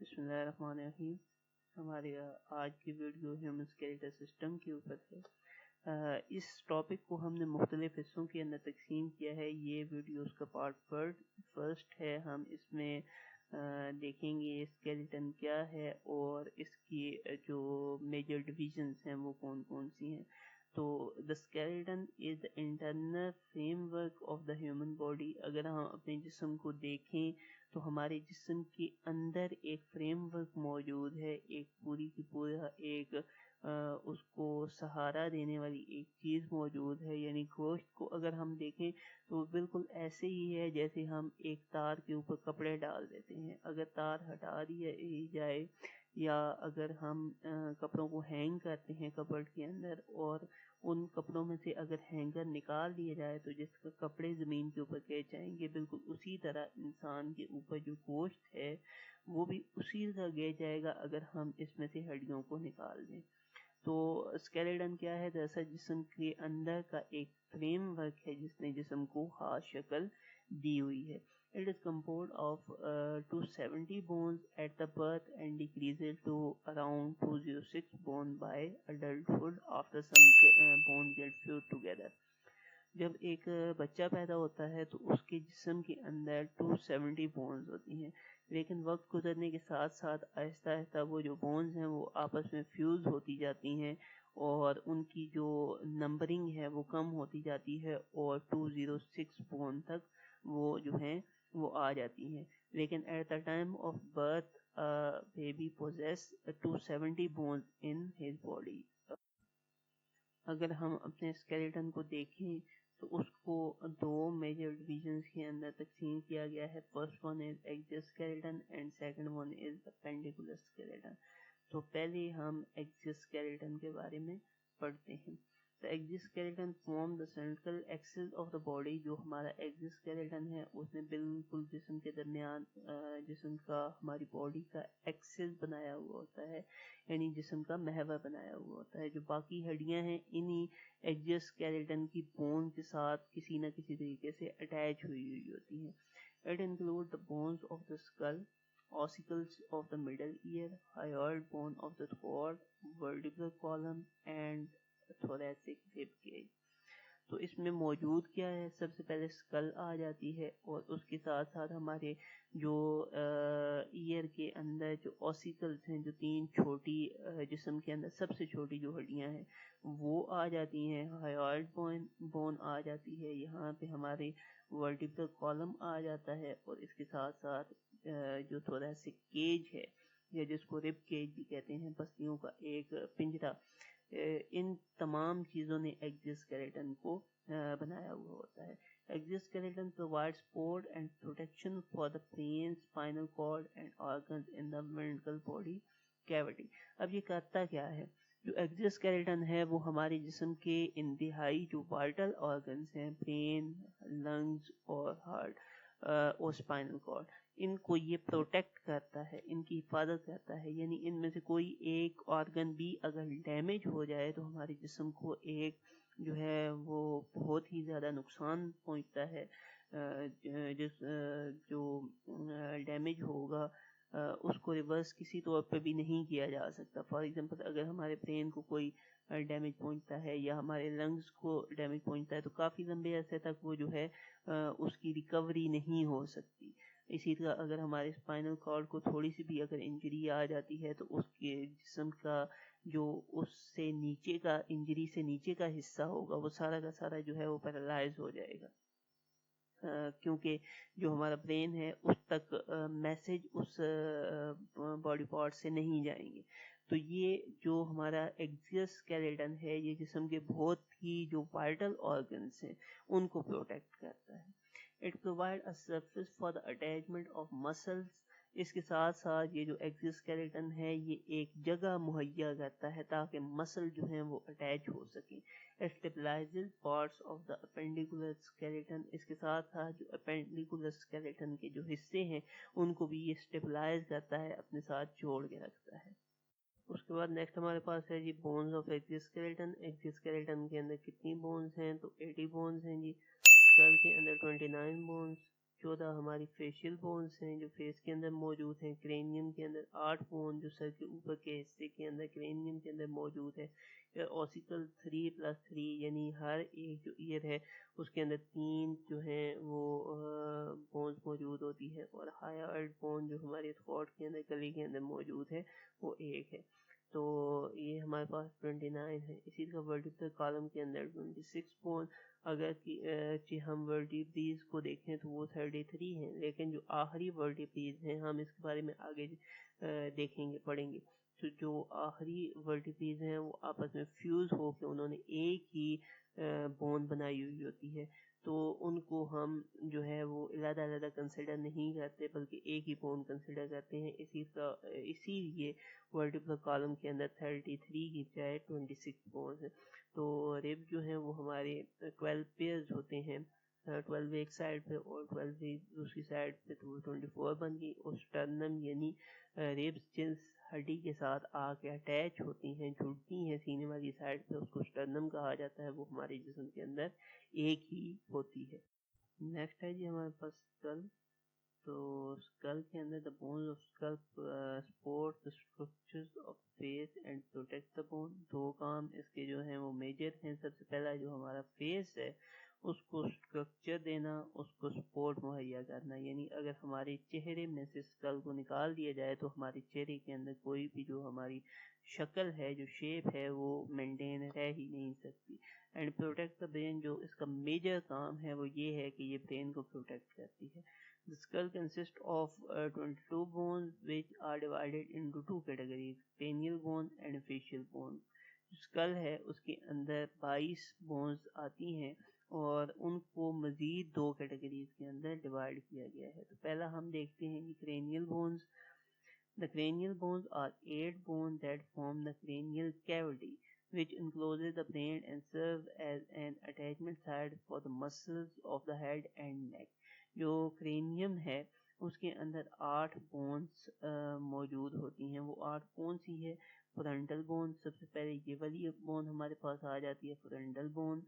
बिस्मिल्लाहिर्रहमानिर्रहीम। हमारे आज की वीडियो ह्यूमन स्केलेटल सिस्टम के ऊपर है। इस टॉपिक को हमने मुख्तलिफ हिस्सों के अंदर तकसीम किया है। ये वीडियो उसका पार्ट फर्स्ट है। हम इसमें देखेंगे स्केलेटन क्या है और इसकी जो मेजर डिविजन्स हैं वो कौन कौन सी हैं। तो the skeleton is the internal framework of the human body. अगर हम अपने जिस्म को देखें तो हमारे जिस्म के अंदर एक फ्रेमवर्क मौजूद है, एक पूरी की पूरा एक उसको सहारा देने वाली एक चीज़ मौजूद है। यानी गोश्त को अगर हम देखें तो बिल्कुल ऐसे ही है जैसे हम एक तार के ऊपर कपड़े डाल देते हैं। अगर तार हटा दी जाए या अगर हम कपड़ों को हैंग करते हैं कपड़ के अंदर और उन कपड़ों में से अगर हैंगर निकाल दिया जाए तो जिसका कपड़े ज़मीन के ऊपर गिर जाएंगे, बिल्कुल उसी तरह इंसान के ऊपर जो गोश्त है वो भी उसी तरह गिर जाएगा अगर हम इसमें से हड्डियों को निकाल दें। तो स्केलेटन क्या है? दरअसल जिस्म के अंदर का एक फ्रेमवर्क है जिसने जिस्म को खास शक्ल दी हुई है। It is composed of 270 bones at the birth and decreases to around 206 bone by adulthood after some bone get fused together. जब एक बच्चा पैदा होता है तो उसके जिस्म के अंदर 270 बोन्स होती हैं, लेकिन वक्त गुजरने के साथ साथ आहिस्ता आहिस्ता वो जो बोन्स हैं वो आपस में फ्यूज़ होती जाती हैं और उनकी जो नंबरिंग है वो कम होती जाती है और 206 बोन तक वो जो हैं वो आ जाती हैं। लेकिन at the time of birth baby poses 270 bones in his body. अगर हम अपने स्केलेटन को देखें तो उसको दो मेजर डिविजन्स के अंदर तकसीम किया गया है। First one is exoskeleton and second one is appendicular skeleton. तो पहले हम एक्सोस्केलेटन के बारे में पढ़ते हैं। The exoskeleton form the central axis of the body. जो हमारा एक्सोस्केलेटन है उसने बिल्कुल जिस्म के दरमियान जिस्म का हमारी बॉडी का एक्सिस बनाया हुआ होता है, यानी जिस्म का महवर बनाया हुआ होता है। जो बाकी हड्डियां हैं इन्हीं एक्सोस्केलेटन की बोन के साथ किसी न किसी तरीके से अटैच हुई होती हैं। It include the bones of the skull, ossicles of the middle ear, hyoid bone of the throat, vertebral column and thoracic rib cage। तो इसमें मौजूद क्या है? सबसे पहले स्कल आ जाती है और उसके साथ साथ हमारे जो ईयर के अंदर जो ऑसिकल्स हैं, जो तीन छोटी जिस्म के अंदर सबसे छोटी जो हड्डियां हैं वो आ जाती हैं। हायोइड बोन आ जाती है, यहाँ पे हमारे वर्टिब्रल कॉलम आ जाता है और इसके साथ साथ जो थोरैसिक केज है या जिसको रिब केज भी कहते हैं, पसलियों का एक पिंजरा, इन तमाम चीज़ों ने एक्सोस्केलेटन को बनाया हुआ होता है। Exoskeleton provides support and protection for the brain, spinal cord and organs in the mental body cavity. अब ये करता क्या है? जो एक्सोस्केलेटन है वो हमारे जिस्म के इंतहाई जो वाइटल ऑर्गन्स हैं, ब्रेन, लंग्स और हार्ट और स्पाइनल कॉर्ड, इनको ये प्रोटेक्ट करता है, इनकी हिफाजत करता है। यानी इनमें से कोई एक ऑर्गन भी अगर डैमेज हो जाए तो हमारे जिस्म को एक जो है वो बहुत ही ज़्यादा नुकसान पहुंचता है। जो डैमेज होगा उसको रिवर्स किसी तौर पे भी नहीं किया जा सकता। फॉर एग्जांपल अगर हमारे ब्रेन को कोई डैमेज पहुंचता है या हमारे लंग्स को डैमेज पहुंचता है तो काफ़ी लंबे अरसे तक वो जो है उसकी रिकवरी नहीं हो सकती। इसी तरह अगर हमारे स्पाइनल कॉर्ड को थोड़ी सी भी अगर इंजरी आ जाती है तो उसके जिस्म का जो उससे नीचे का इंजरी से नीचे का हिस्सा होगा वो सारा का सारा जो है वो पैरालाइज हो जाएगा, क्योंकि जो हमारा ब्रेन है उस तक मैसेज उस बॉडी पार्ट से नहीं जाएंगे। तो ये जो हमारा एक्सोस्केलेटन है ये जिस्म के बहुत ही जो वाइटल ऑर्गन्स हैं उनको प्रोटेक्ट करता है। It provide a surface for the attachment of muscles. इसके साथ साथ ये जो एक्सोस्केलेटन है ये एक जगह मुहैया करता है ताकि मसल जो हैं वो अटैच हो सकें। It stabilises parts of the appendicular skeleton. इसके साथ साथ जो अपेंडिकुलर स्केलेटन के जो हिस्से हैं उनको भी ये स्टेबलाइज करता है, अपने साथ जोड़ के रखता है। उसके बाद नेक्स्ट हमारे पास है जी बोन्स ऑफ एक्सोस्केलेटन। एक्सोस्केलेटन के अंदर कितनी बोन्स हैं? तो 80 बोन्स हैं जी। स्कल के अंदर 29 बोन्स, 14 हमारी फेशियल बोन्स हैं जो फेस के अंदर मौजूद हैं। क्रेनियम के अंदर 8 बोन जो सर के ऊपर के हिस्से के अंदर क्रेनियम के अंदर मौजूद है। ऑसिकल 3+3 यानी हर एक जो ईयर है उसके अंदर 3 जो है वो बोन्स मौजूद होती है। और हायर बोन जो हमारे थ्रोट के अंदर गले के अंदर मौजूद है वो 1 है। तो ये हमारे पास 29 है। इसी तरह वर्टिब्रल कॉलम के अंदर 26 बोन। अगर कि हम वर्टिब्रेज को देखें तो वो 33 हैं, लेकिन जो आखिरी वर्टिब्रेज हैं हम इसके बारे में आगे देखेंगे पढ़ेंगे। तो जो आखिरी वर्टिब्रेज हैं वो आपस में फ्यूज होकर उन्होंने एक ही बोन बनाई हुई होती है, तो उनको हम जो है वो अलग-अलग कंसिडर नहीं करते बल्कि एक ही बोन कंसिडर करते हैं। इसीलिए वर्टिब्रल कॉलम के अंदर 33 की बजाय 26 बोन्स हैं। तो रिब जो है वो हमारे 12 पेयर्स होते हैं, 12 एक साइड पे और 12 दूसरी साइड पे, तो 24 बन गई। और स्टर्नम यानी रिब्स जिस हड्डी के साथ आके अटैच होती हैं, जुड़ती हैं सीने वाली साइड पे, उसको स्टर्नम कहा जाता है। वो हमारे जिस्म के अंदर एक ही होती है। नेक्स्ट है जी हमारे पास स्कल। तो स्कल के अंदर the bones of skull support the structures of face and protect the bone. 2 काम इसके जो हैं वो मेजर हैं। सबसे पहला जो हमारा फेस है उसको स्ट्रक्चर देना, उसको सपोर्ट मुहैया करना। यानी अगर हमारे चेहरे में से स्कल को निकाल दिया जाए तो हमारे चेहरे के अंदर कोई भी जो हमारी शक्ल है, जो शेप है, वो मेंटेन रह ही नहीं सकती। एंड प्रोटेक्ट द ब्रेन, जो इसका मेजर काम है वो ये है कि ये ब्रेन को प्रोटेक्ट करती है। The skull consists of 22 bones which are divided into 2 categories, cranial bone and facial bone. Skull है उसके अंदर 22 बोन्स आती हैं और उनको मजीद 2 कैटेगरीज के अंदर डिवाइड किया गया है। तो पहला हम देखते हैं कि cranial bones. The cranial bones are 8 bones that form the cranial cavity, which encloses the brain and serve as an attachment site for the muscles of the head and neck. जो क्रेनियम है उसके अंदर 8 bones मौजूद होती हैं। वो 8 कौन सी है? फ्रंटल बोन, सबसे पहले ये वाली बोन हमारे पास आ जाती है, frontal bone.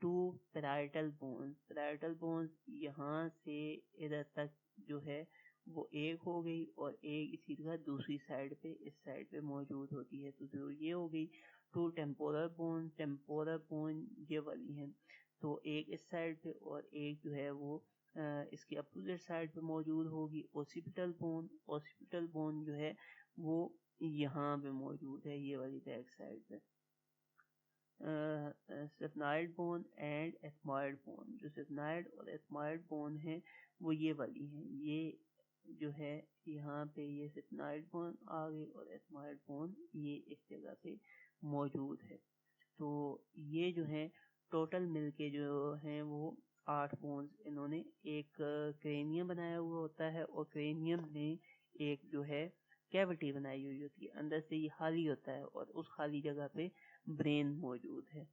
2 parietal bone, parietal bone यहाँ से इधर तक जो है वो एक हो गई, और एक इसी तरह दूसरी साइड पे इस साइड पे मौजूद होती है। तो जो ये हो गई 2 टेम्पोरल बोन, टेम्पोरल बोन ये वाली है, तो एक इस साइड पे और एक जो है वो इसके अपोजिट साइड पे मौजूद होगी। ओसिपिटल बोन, ओसिपिटल बोन जो है वो यहाँ पे मौजूद है, ये वाली बैक साइड पे। सेफनाइड बोन एंड एथमॉइड बोन, जो सेफनाइड और एथमॉइड बोन है वो ये वाली हैं। ये जो है यहाँ पे ये सेफनाइड बोन आ गई और एथमॉइड बोन ये इस जगह पे मौजूद है। तो ये जो है टोटल मिलके जो हैं वो 8 बोन्स, इन्होंने एक क्रेनियम बनाया हुआ होता है और क्रेनियम में एक जो है कैविटी बनाई हुई होती है, अंदर से ये खाली होता है और उस खाली जगह पे ब्रेन मौजूद है।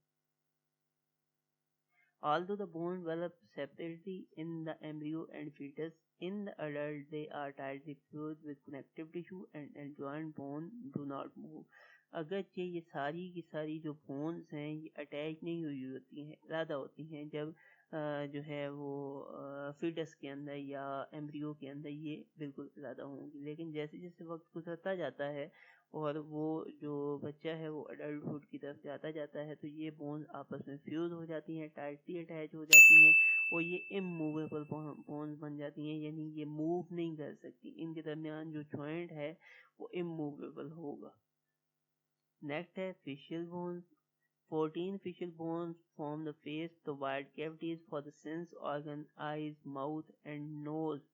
Although the bone develop separately in the embryo and fetus, in the adult they are tightly fused with connective tissue and joint bone do not move. अगरचे ये सारी की सारी जो बोन्स हैं ये अटैच नहीं हुई होती हैं, ज़्यादा होती हैं जब जो है वो फीटस के अंदर या एम्ब्रियो के अंदर ये बिल्कुल ज़्यादा होंगी। लेकिन जैसे जैसे वक्त गुजरता जाता है और वो जो बच्चा है वो अडल्टहुड की तरफ जाता है तो ये बोन्स आपस में फ्यूज हो जाती हैं, टाइटली अटैच हो जाती हैं और ये इमूवेबल बोन्स बन जाती हैं, यानी ये मूव नहीं कर सकती। इनके दरमियान जो जॉइंट है वो इमूवेबल होगा। नेक्स्ट है facial bones. 14 facial bones form the face. The wide cavities for the sense organ, eyes, mouth, and nose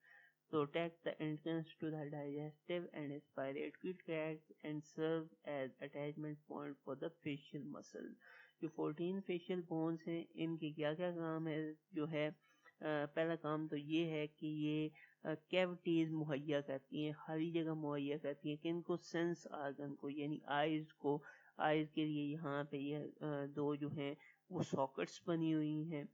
protect the entrance to the digestive and respiratory tract and serve as attachment point for the facial muscle. जो 14 facial bones हैं इनके क्या क्या काम है? जो है पहला काम तो ये है कि ये कैविटीज मुहैया करती हैं, खाली जगह मुहैया करती हैं किनको? सेंस आर्गन को, यानी आइज को। आइज के लिए यहाँ पे ये 2 जो हैं वो सॉकेट्स बनी हुई हैं,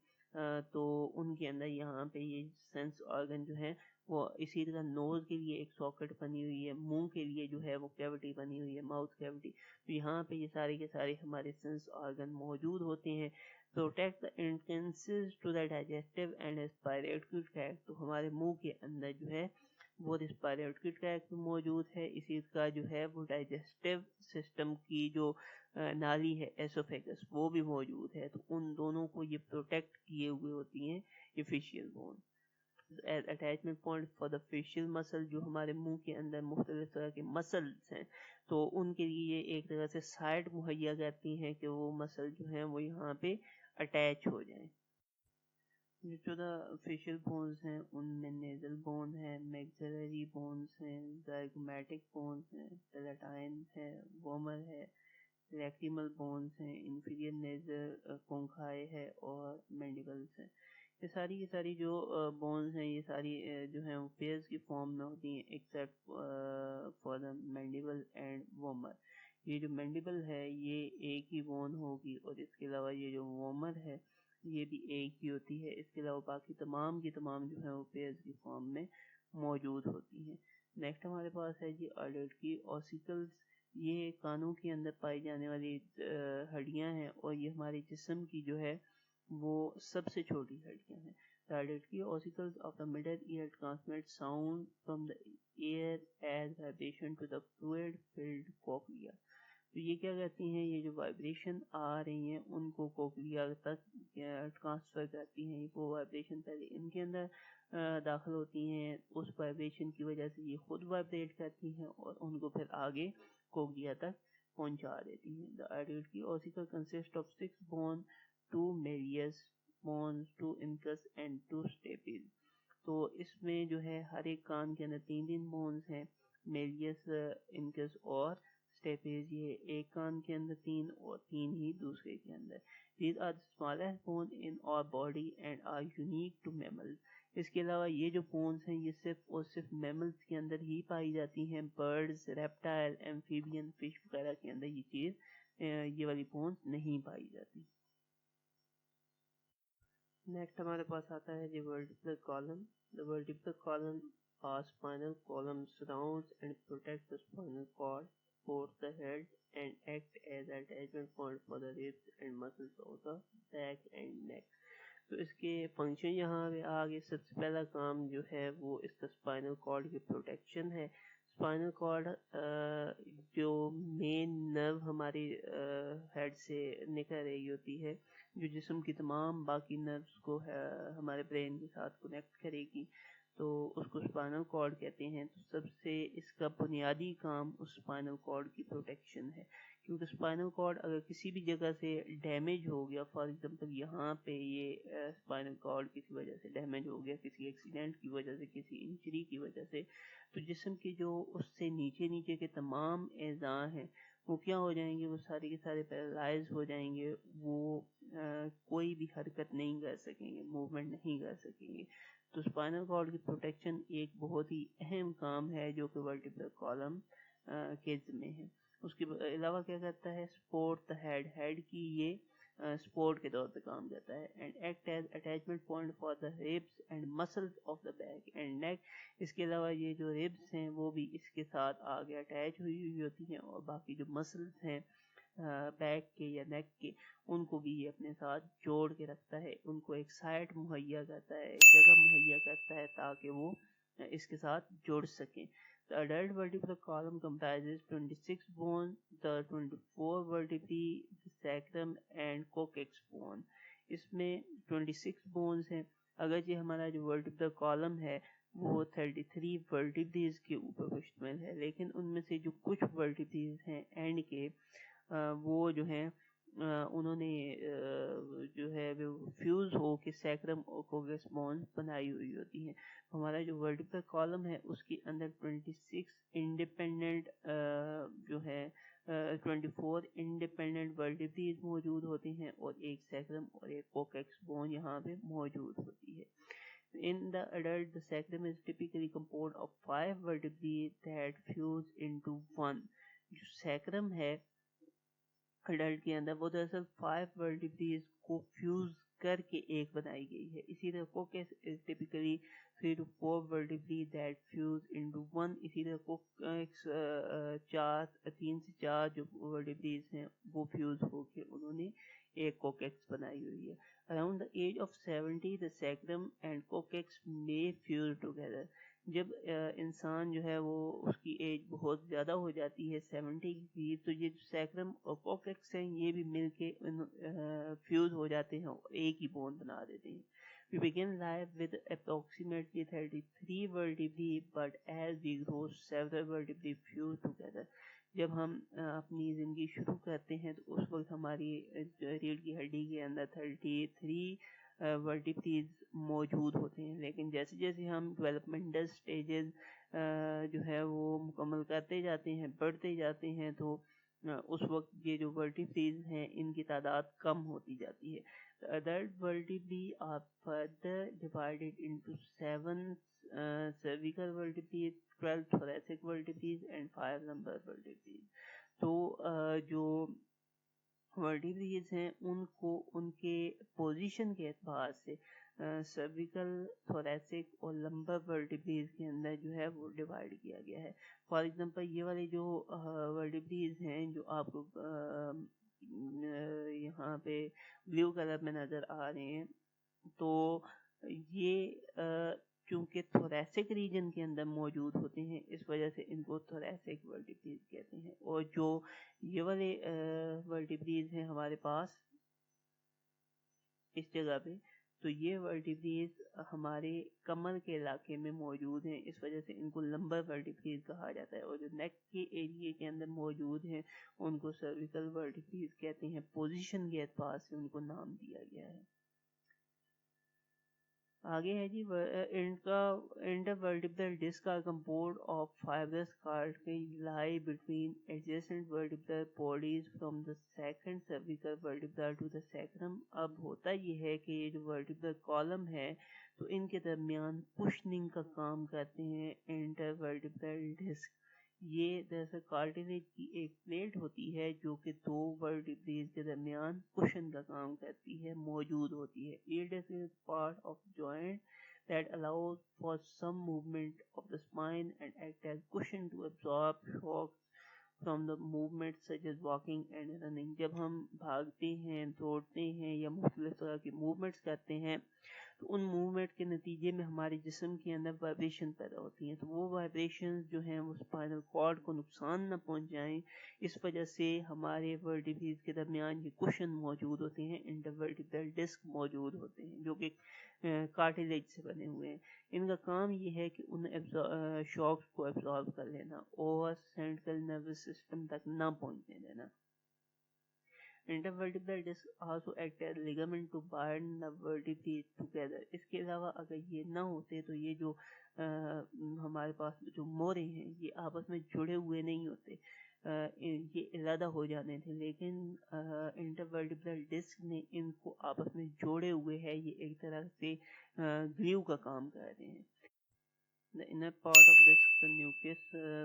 तो उनके अंदर यहाँ पे ये सेंस ऑर्गन जो है वो, इसी तरह नोज के लिए एक सॉकेट बनी हुई है, मुंह के लिए जो है वो कैविटी बनी हुई है, माउथ कैविटी। तो यहाँ पे ये सारे के सारे हमारे सेंस ऑर्गन मौजूद होते हैं। Protect the entrances to the digestive and respiratory tract. तो हमारे मुंह के अंदर जो है वो रेस्पिरेटरी ट्रैक्ट मौजूद है, इसी का जो है वो डाइजेस्टिव सिस्टम की जो नाली है एसोफेगस वो भी मौजूद है। तो उन दोनों को ये प्रोटेक्ट किए हुए होती हैं ये facial bone. As attachment point for the facial muscle, जो हमारे मुंह के अंदर मुख्तलिफ तरह के मसल्स हैं तो उनके लिए ये एक तरह से साइड मुहैया करती हैं कि वो मसल जो हैं वो यहाँ पे अटैच हो जाएं। जो 14 फेशियल बोन्स हैं उनमें नेजल बोन है, मैक्सिलरी बोन्स हैं, ज़ाइगोमैटिक बोन्स हैं, पैलेटाइन है, वोमर है, लैक्रिमल बोन्स हैं, इंफीरियर नेजल कोंखाई है और मैंडिबल्स हैं। ये सारी जो बोन्स हैं ये सारी जो हैं वो पेयर्स की फॉर्म में होती हैं except for the mandible and vomer. ये जो मैंडिबल है ये एक ही बोन होगी और इसके अलावा ये जो वोमर है ये भी एक ही होती है। इसके अलावा बाकी तमाम की तमाम जो है वो पेयर्स की फॉर्म में मौजूद होती हैं। नेक्स्ट हमारे पास है जी ऑडिटरी ऑसिकल्स। ये कानों के अंदर पाई जाने वाली हड्डियां हैं और ये हमारे जिस्म की जो है वो सबसे छोटी हड्डियां हैं। The auditory ossicles of the middle ear transmit sound from the ear as vibration to the fluid-filled cochlea. तो ये क्या कहती हैं, ये जो वाइब्रेशन आ रही हैं उनको कोक्लिया तक ट्रांसफर करती हैं। वो वाइब्रेशन पहले इनके अंदर दाखिल होती हैं, उस वाइब्रेशन की वजह से ये खुद वाइब्रेट करती हैं और उनको फिर आगे कोक्लिया तक पहुंचा देती हैं। The auditory ossicle consists of 6 bones, 2 malleus bones, 2 incus and 2 stapes। तो इसमें जो है हर एक कान के अंदर 3 बोन्स हैं, मेलियस, इनकस और स्टेपेज। ये एक कान के अंदर 3 और 3 ही दूसरे के अंदर। These are the smallest bone in our body and are unique to mammals। इसके अलावा ये जो बोन्स हैं ये सिर्फ और सिर्फ मैमल्स के अंदर ही पाई जाती हैं। बर्ड्स, रेप्टाइल, एम्फीबियन, फिश वगैरह के अंदर ये चीज़ ये वाली बोन्स नहीं पाई जाती। नेक्स्ट हमारे पास आता है जी vertebral column. The vertebral column और spinal column surrounds and protect the spinal cord, supports the head and act as attachment point for the ribs and muscles of the back and neck। तो इसके function यहाँ पे आगे सबसे पहला काम जो है वो इसका स्पाइनल कॉर्ड की प्रोटेक्शन है। स्पाइनल कॉर्ड जो मेन नर्व हमारी हेड से निकल रही होती है, जो जिस्म की तमाम बाकी नर्व्स को हमारे ब्रेन के साथ कनेक्ट करेगी, तो उसको स्पाइनल कॉर्ड कहते हैं। तो सबसे इसका बुनियादी काम उस स्पाइनल कॉर्ड की प्रोटेक्शन है, क्योंकि स्पाइनल कॉर्ड अगर किसी भी जगह से डैमेज हो गया, फॉर एग्जांपल यहाँ पे ये स्पाइनल कॉर्ड किसी वजह से डैमेज हो गया, किसी एक्सीडेंट की वजह से, किसी इंजरी की वजह से, तो जिस्म के जो उससे नीचे नीचे के तमाम एज़ा हैं वो क्या हो जाएंगे, वो सारे के सारे पैरालाइज हो जाएंगे। वो कोई भी हरकत नहीं कर सकेंगे, मूवमेंट नहीं कर सकेंगे। तो स्पाइनल कॉर्ड की प्रोटेक्शन एक बहुत ही अहम काम है जो कि वर्टिब्रल कॉलम के ज़िम्मे है। उसके अलावा क्या करता है, सपोर्ट द हेड, हेड की ये सपोर्ट के तौर पे काम करता है। And act as attachment point for the ribs and muscles of the back and neck. इसके अलावा ये जो रिब्स हैं वो भी इसके साथ आगे अटैच हुई होती हैं और बाकी जो मसल्स हैं बैक के या नेक के, उनको भी ये अपने साथ जोड़ के रखता है, उनको एक साइड मुहैया करता है, एक जगह मुहैया करता है ताकि वो इसके साथ जुड़ सकें। The adult vertebral column comprises 26 bones, the 24 vertebrae, the sacrum and coccyx bone। इसमें 26 bones हैं। अगर ये हमारा जो vertebral column है वो 33 vertebrae के ऊपर मुश्तमिल है, लेकिन उनमें से जो कुछ vertebrae हैं एंड के वो जो हैं उन्होंने जो है वो फ्यूज हो के सैक्रम और कोक्सिक्स बोन्स बनाई हुई होती हैं। हमारा जो वर्टिब्रल कॉलम है उसके अंदर 26 इंडिपेंडेंट जो है 24 इंडिपेंडेंट वर्टिब्रेज मौजूद होती हैं और एक सैक्रम और एक कोक्सिक्स बोन यहाँ पे मौजूद होती है। In the adult, the sacrum is typically composed of 5 vertebrae that fuse into one। जो सैक्रम है अडल्ट के अंदर वो दरअसल 5 वर्टिब्रेज को फ्यूज करके एक बनाई गई है। इसी तरह coccyx is typically 3 to 4 vertebrae that fuse into one. इसी तरह कोक्सिक्स 3 से 4 जो वर्टिब्रेज हैं वो फ्यूज होके उन्होंने एक कोकेक्स बनाई हुई है। Around the age of 70 the sacrum and coccyx may fuse together. जब इंसान जो है वो उसकी एज बहुत ज़्यादा हो जाती है 70 की, तो ये सैक्रम और कोकेक्स हैं ये भी मिलके फ्यूज हो जाते हैं और एक ही बोन बना देते हैं। We begin life with approximately 33 vertebrae, but as we grow, several vertebrae fuse together. जब हम अपनी ज़िंदगी शुरू करते हैं तो उस वक्त हमारी रीढ़ की हड्डी के अंदर 33 वर्टिब्रेज मौजूद होते हैं, लेकिन जैसे जैसे हम डेवलपमेंटल स्टेजेस जो है वो मुकम्मल करते जाते हैं, बढ़ते जाते हैं, तो उस वक्त ये जो वर्टिब्रेज हैं इनकी तादाद कम होती जाती है। The adult vertebrae are further divided into 7 cervical vertebrae, 12 thoracic vertebrae and 5 lumbar vertebrae. तो जो वर्टिब्रेज हैं उनको उनके पोजीशन के एतबार से सर्विकल, थोरेसिक और लंबर वर्टिब्रेज के अंदर जो है वो डिवाइड किया गया है। फॉर एग्जांपल ये वाले जो वर्टिब्रेज हैं जो आपको यहाँ पे ब्लू कलर में नज़र आ रहे हैं, तो ये चूँकि थोरेसिक रीजन के अंदर मौजूद होते हैं इस वजह से इनको थोरेसिक वर्टिब्रेज कहते हैं। और जो ये वाले वर्टिब्रेज हैं हमारे पास इस जगह पे, तो ये वर्टिब्रेज हमारे कमर के इलाके में मौजूद हैं, इस वजह से इनको लंबर वर्टिब्रेज कहा जाता है। और जो नेक के एरिया के अंदर मौजूद हैं उनको सर्विकल वर्टिब्रेज कहते हैं। पोजीशन के एतबार से उनको नाम दिया गया है। आगे है जी intervertebral disc are composed of fibrous cartilage lie between adjacent vertebral bodies from the second cervical vertebra to the sacrum। अब होता ये है कि ये जो vertebral column है तो इनके दरमियान कुशनिंग का काम करते हैं intervertebral disc। ये दरअसल कार्टिलेज की एक प्लेट होती है जो कि दो वर्टिब्रेज के दरमियान कुशन का काम करती है, मौजूद होती है। Ear disc is part of joint that allows for some movement of the spine and act as cushion to absorb shocks from the movement such as walking and running। जब हम भागते हैं, दौड़ते हैं या मुख्तलिफ तरह की मूवमेंट्स करते हैं तो उन मूवमेंट के नतीजे में हमारे जिस्म के अंदर वाइब्रेशन पैदा होती हैं, तो वो वाइब्रेशन जो हैं वो स्पाइनल कॉर्ड को नुकसान न पहुंचाएं, इस वजह से हमारे वर्टिब्रेज के दरमियान ये कुशन मौजूद होते हैं, इंटरवर्टिब्रल डिस्क मौजूद होते हैं जो कि कार्टिलेज से बने हुए हैं। इनका काम ये है कि उन शॉक्स को एब्जॉर्ब कर लेना और सेंट्रल नर्वस सिस्टम तक ना पहुंचने देना। Intervertebral disc also act as ligament to bind the vertebrae together। इसके अलावा अगर ये ना होते तो ये जो हमारे पास जो मोरे हैं ये आपस में जुड़े हुए नहीं होते, ये अलग हो जाने थे, लेकिन इंटरवर्टिब्रल डिस्क ने इनको आपस में जोड़े हुए हैं, ये एक तरह से ग्लू का काम कर रहे हैं। The inner part of disc, the nucleus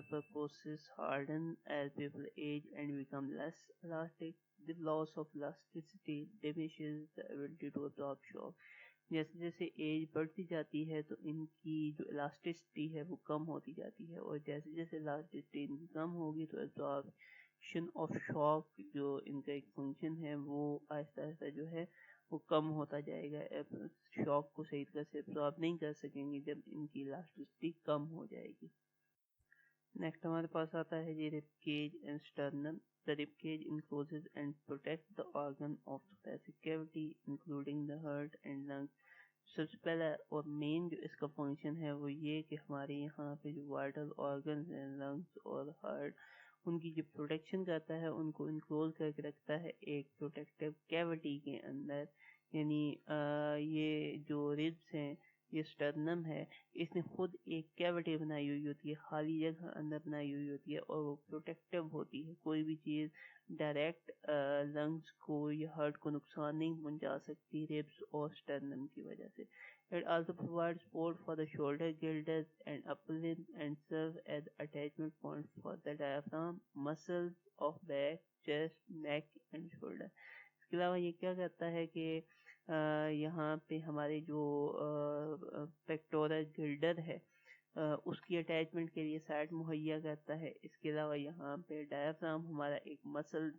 purposes harden as people age and become less elastic. The loss of elasticity diminishes the ability to absorb shock। जैसे जैसे एज बढ़ती जाती है तो इनकी जो इलास्टिसिटी है वो कम होती जाती है, और जैसे जैसे इलास्टिसिटी इनकी कम होगी तो एब्जॉर्प्शन ऑफ शॉक जो इनका एक फंक्शन है वो आहिस्ता आहिस्ता जो है वो कम होता जाएगा। शॉक को सही तरह से एब्जॉर्ब नहीं कर सकेंगे जब इनकी इलास्टिसिटी कम हो जाएगी। नेक्स्ट हमारे पास आता है जी rib cage and sternum. The rib cage encloses and protects the organ of thoracic cavity including the heart and lungs। सबसे पहला और मेन जो इसका फंक्शन है वो ये कि हमारे यहाँ पे जो वाइटल ऑर्गन हैं, लंग्स और हार्ट, उनकी जो प्रोटेक्शन करता है, उनको इनक्लोज करके रखता है एक प्रोटेक्टिव कैविटी के अंदर। यानी ये जो रिब्स हैं, ये स्टर्नम है, इसने खुद एक कैविटी बनाई हुई होती है, खाली जगह अंदर बनाई हुई होती है, और वो प्रोटेक्टिव होती है। कोई भी चीज़ डायरेक्ट लंग्स को या हार्ट को नुकसान नहीं पहुंचा सकती रिब्स और स्टर्नम की वजह से। It also provides support for the shoulder girders and upper limb and serve as attachment points for the diaphragm, muscles of back, chest, neck and shoulder। इसके अलावा ये क्या करता है कि यहाँ पे हमारे जो पेक्टोरल गिल्डर है उसकी अटैचमेंट के लिए साइड मुहैया करता है। इसके अलावा यहाँ पे डायफ्राम हमारा एक मसल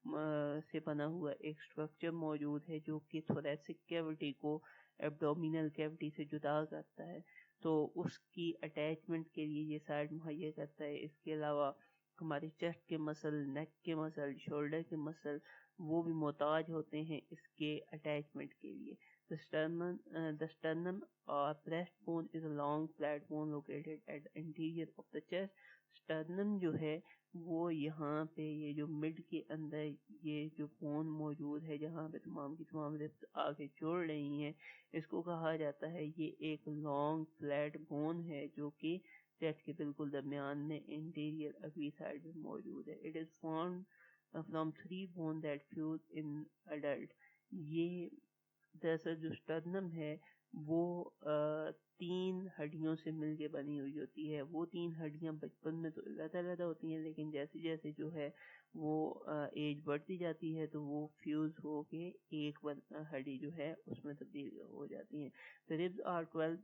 से बना हुआ एक स्ट्रक्चर मौजूद है जो कि थोरेसिक कैविटी को एब्डोमिनल कैविटी से जुदा करता है, तो उसकी अटैचमेंट के लिए ये साइड मुहैया करता है। इसके अलावा हमारे चेस्ट के मसल, नेक के मसल, शोल्डर के मसल वो भी मोहताज होते हैं इसके अटैचमेंट के लिए। The sternum or breastbone is a long flat bone located at the interior of the chest. Sternum जो है वो यहाँ पे ये जो मिड के अंदर ये जो बोन मौजूद है जहाँ पे तमाम की तमाम रिब्स आगे जोड़ रही हैं, इसको कहा जाता है ये एक लॉन्ग फ्लैट बोन है जो कि चेस्ट के बिल्कुल दरमियान में इंटीरियर अगली साइड में मौजूद है। It is formed from 3 bone that fuse in adult. ये दरअसल जो स्टर्नम है वो 3 हड्डियों से मिलके बनी हुई होती है। वो 3 हड्डियां बचपन में तो अलग-अलग होती हैं, लेकिन जैसे जैसे जो है वो एज बढ़ती जाती है तो वो फ्यूज हो के एक हड्डी जो है उसमें तब्दील हो जाती हैं। The ribs are 12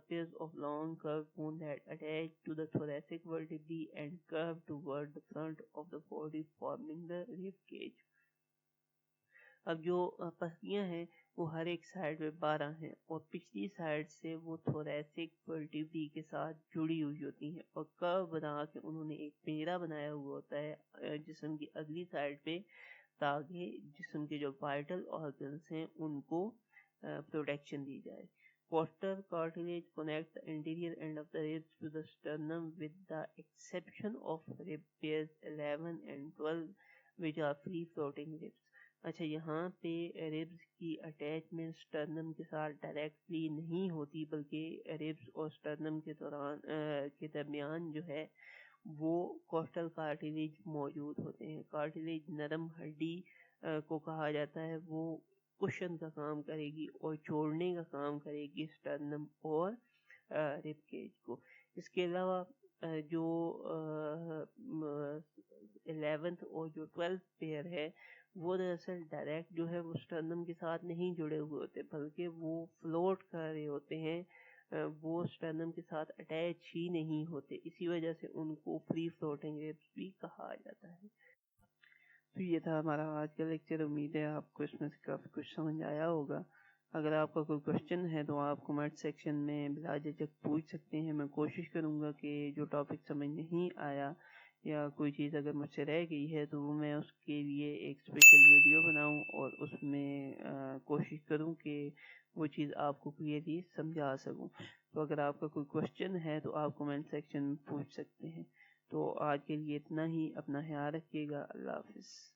pairs of long curved bone that attach to the thoracic vertebrae and curve toward the front of the body forming the rib cage। अब जो पसलियाँ हैं वो हर एक साइड में 12 हैं और पिछली साइड से वो थोरेसिक वर्टिब्री के साथ जुड़ी हुई होती हैं और कर्व बना के उन्होंने एक पिंजरा बनाया हुआ होता है जिस्म की अगली साइड पे, ताकि जिस्म के जो वाइटल ऑर्गन्स हैं उनको प्रोटेक्शन दी जाए। Costal cartilage connects the anterior end of the ribs to the sternum with the exception of rib pairs 11 and 12 which are free floating ribs। अच्छा, यहाँ पे रिब्स की अटैचमेंट स्टर्नम के साथ डायरेक्टली नहीं होती, बल्कि रिब्स और स्टर्नम के दौरान के दरमियान जो है वो कोस्टल कार्टिलेज मौजूद होते हैं। कार्टिलेज नरम हड्डी को कहा जाता है, वो कुशन का काम करेगी और जोड़ने का काम करेगी स्टर्नम और रिब केज को। इसके अलावा जो 11th और जो 12th पेयर है वो दरअसल डायरेक्ट जो है वो स्टर्नम के साथ नहीं जुड़े हुए होते, बल्कि वो फ्लोट कर रहे होते हैं, वो स्टर्नम के साथ अटैच ही नहीं होते। इसी वजह से उनको फ्री फ्लोटिंग रिब्स भी कहा जाता है। तो ये था हमारा आज का लेक्चर। उम्मीद है आपको इसमें से काफ़ी कुछ समझ आया होगा। अगर आपका कोई क्वेश्चन है तो आप कमेंट सेक्शन में बिला झिझक पूछ सकते हैं। मैं कोशिश करूँगा कि जो टॉपिक समझ नहीं आया या कोई चीज़ अगर मुझसे रह गई है तो मैं उसके लिए एक स्पेशल वीडियो बनाऊं और उसमें कोशिश करूं कि वो चीज़ आपको क्लियरली समझा सकूं। तो अगर आपका कोई क्वेश्चन है तो आप कमेंट सेक्शन में पूछ सकते हैं। तो आज के लिए इतना ही। अपना ख्याल रखिएगा। अल्लाह हाफिज़।